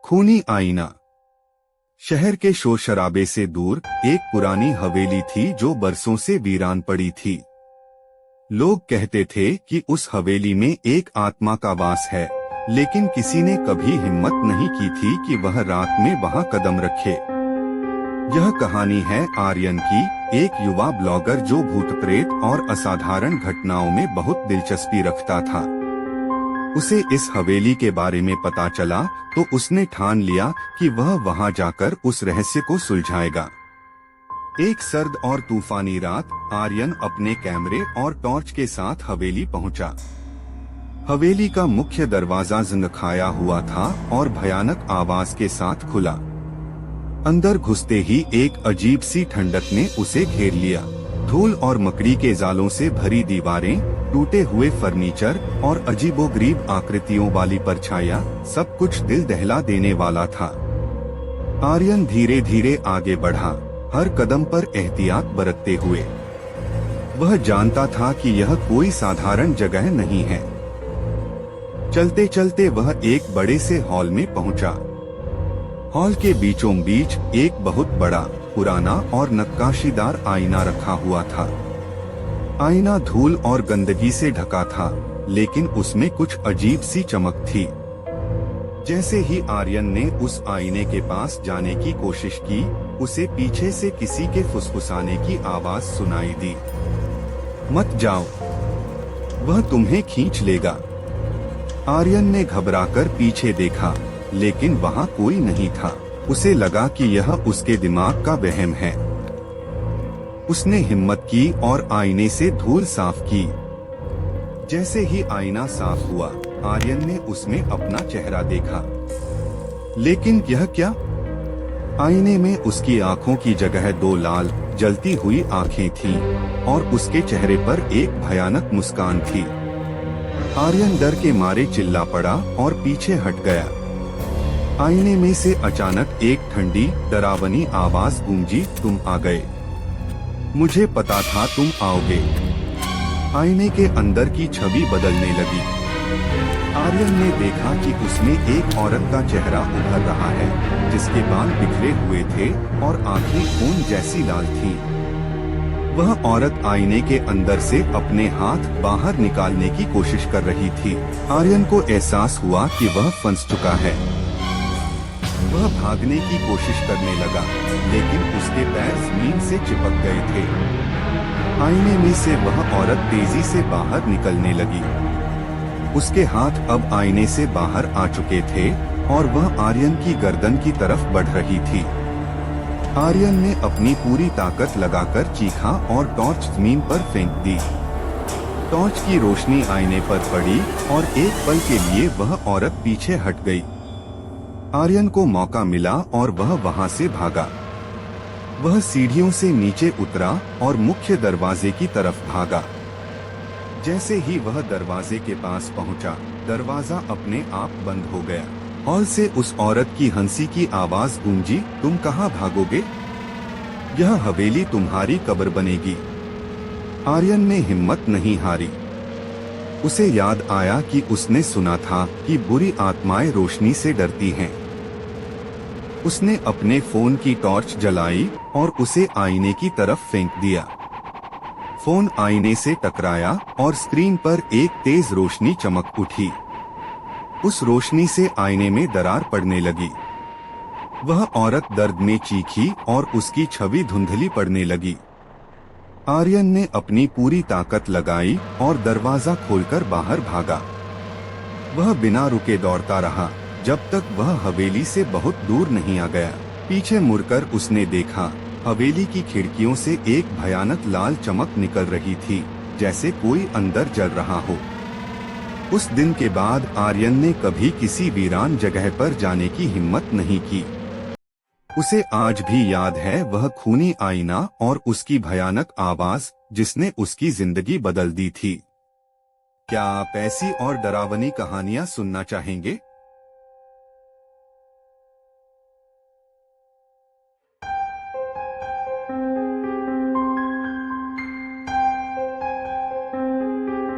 खूनी आईना। शहर के शोर शराबे से दूर एक पुरानी हवेली थी जो बरसों से वीरान पड़ी थी। लोग कहते थे कि उस हवेली में एक आत्मा का वास है, लेकिन किसी ने कभी हिम्मत नहीं की थी कि वह रात में वहां कदम रखे। यह कहानी है आर्यन की, एक युवा ब्लॉगर जो भूत प्रेत और असाधारण घटनाओं में बहुत दिलचस्पी रखता था। उसे इस हवेली के बारे में पता चला तो उसने ठान लिया कि वह वहां जाकर उस रहस्य को सुलझाएगा। एक सर्द और तूफानी रात आर्यन अपने कैमरे और टॉर्च के साथ हवेली पहुंचा। हवेली का मुख्य दरवाजा जंग खाया हुआ था और भयानक आवाज के साथ खुला। अंदर घुसते ही एक अजीब सी ठंडक ने उसे घेर लिया। धूल और मकड़ी के जालों से भरी दीवारें, टूटे हुए फर्नीचर और अजीबोगरीब आकृतियों वाली परछाइयां, सब कुछ दिल दहला देने वाला था। आर्यन धीरे धीरे आगे बढ़ा, हर कदम पर एहतियात बरतते हुए। वह जानता था कि यह कोई साधारण जगह नहीं है। चलते चलते वह एक बड़े से हॉल में पहुंचा। हॉल के बीचों बीच एक बहुत बड़ा, पुराना और नक्काशीदार आईना रखा हुआ था। आईना धूल और गंदगी से ढका था, लेकिन उसमें कुछ अजीब सी चमक थी। जैसे ही आर्यन ने उस आईने के पास जाने की कोशिश की, उसे पीछे से किसी के फुसफुसाने की आवाज सुनाई दी। मत जाओ, वह तुम्हें खींच लेगा। आर्यन ने घबराकर पीछे देखा, लेकिन वहां कोई नहीं था। उसे लगा कि यह उसके दिमाग का वहम है। उसने हिम्मत की और आईने से धूल साफ की। जैसे ही आईना साफ हुआ, आर्यन ने उसमें अपना चेहरा देखा। लेकिन यह क्या? आईने में उसकी आंखों की जगह दो लाल, जलती हुई आंखें थीं और उसके चेहरे पर एक भयानक मुस्कान थी। आर्यन डर के मारे चिल्ला पड़ा और पीछे हट गया। आईने में से अचानक एक ठंडी, डरावनी आवाज गूंजी, तुम आ गए। मुझे पता था तुम आओगे। आईने के अंदर की छवि बदलने लगी। आर्यन ने देखा कि उसमें एक औरत का चेहरा उभर रहा है, जिसके बाल बिखरे हुए थे और आंखें खून जैसी लाल थीं। वह औरत आईने के अंदर से अपने हाथ बाहर निकालने की कोशिश कर रही थी। आर्यन को एहसास हुआ कि वह फंस चुका है। वह भागने की कोशिश करने लगा, लेकिन उसके पैर जमीन से चिपक गए थे। आईने में से वह औरत तेजी से बाहर निकलने लगी। उसके हाथ अब आईने से बाहर आ चुके थे और वह आर्यन की गर्दन की तरफ बढ़ रही थी। आर्यन ने अपनी पूरी ताकत लगाकर चीखा और टॉर्च जमीन पर फेंक दी। टॉर्च की रोशनी आईने पर पड़ी और एक पल के लिए वह औरत पीछे हट गई। आर्यन को मौका मिला और वह वहां से भागा। वह सीढ़ियों से नीचे उतरा और मुख्य दरवाजे की तरफ भागा। जैसे ही वह दरवाजे के पास पहुंचा, दरवाजा अपने आप बंद हो गया। हॉल से उस औरत की हंसी की आवाज गूंजी, तुम कहां भागोगे? यह हवेली तुम्हारी कब्र बनेगी। आर्यन ने हिम्मत नहीं हारी। उसे याद आया कि उसने सुना था कि बुरी आत्माएं रोशनी से डरती हैं। उसने अपने फोन की टॉर्च जलाई और उसे आईने की तरफ फेंक दिया। फोन आईने से टकराया और स्क्रीन पर एक तेज रोशनी चमक उठी। उस रोशनी से आईने में दरार पड़ने लगी। वह औरत दर्द में चीखी और उसकी छवि धुंधली पड़ने लगी। आर्यन ने अपनी पूरी ताकत लगाई और दरवाजा खोलकर बाहर भागा। वह बिना रुके दौड़ता रहा जब तक वह हवेली से बहुत दूर नहीं आ गया। पीछे मुड़कर उसने देखा, हवेली की खिड़कियों से एक भयानक लाल चमक निकल रही थी, जैसे कोई अंदर जल रहा हो। उस दिन के बाद आर्यन ने कभी किसी वीरान जगह पर जाने की हिम्मत नहीं की। उसे आज भी याद है वह खूनी आईना और उसकी भयानक आवाज, जिसने उसकी जिंदगी बदल दी थी। क्या आप ऐसी और डरावनी कहानियां सुनना चाहेंगे?